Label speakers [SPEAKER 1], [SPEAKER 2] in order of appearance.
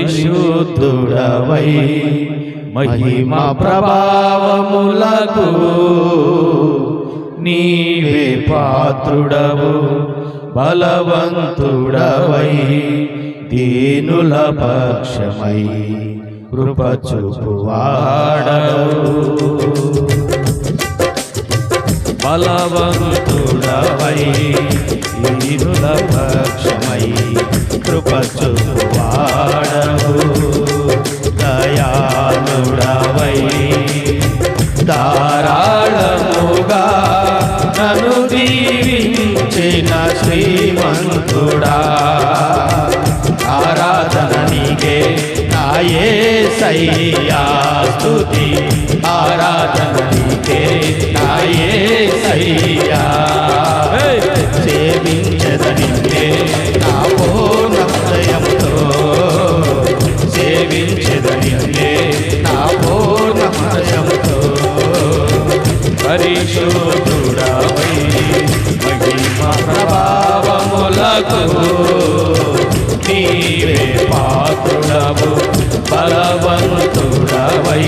[SPEAKER 1] పరిశుద్ధుడవై మహిమ ప్రభావములకు నీవే పాత్రుడవు బలవంతుడవై దీనుల పక్షమై కృప చూపువాడవు బలవంతుడవై దీనుల పక్షమై కృప చూపువాడవు దయాళుడవై ధారాళముగా నన్ను దీవించిన శ్రీమంతుడా ఆరాధన నీకే నా యేసయ్యా స్తుతి ఆరాధన నీకే నా యేసయ్యా సేవించెదనికే నా పూర్ణ హృదయంతో సేవించెదనికే నా పూర్ణ హృదయంతో పరిశుద్ధుడవై మహిమ ప్రభావములకు నీవే పాత్రుడవు బలవంతుడవై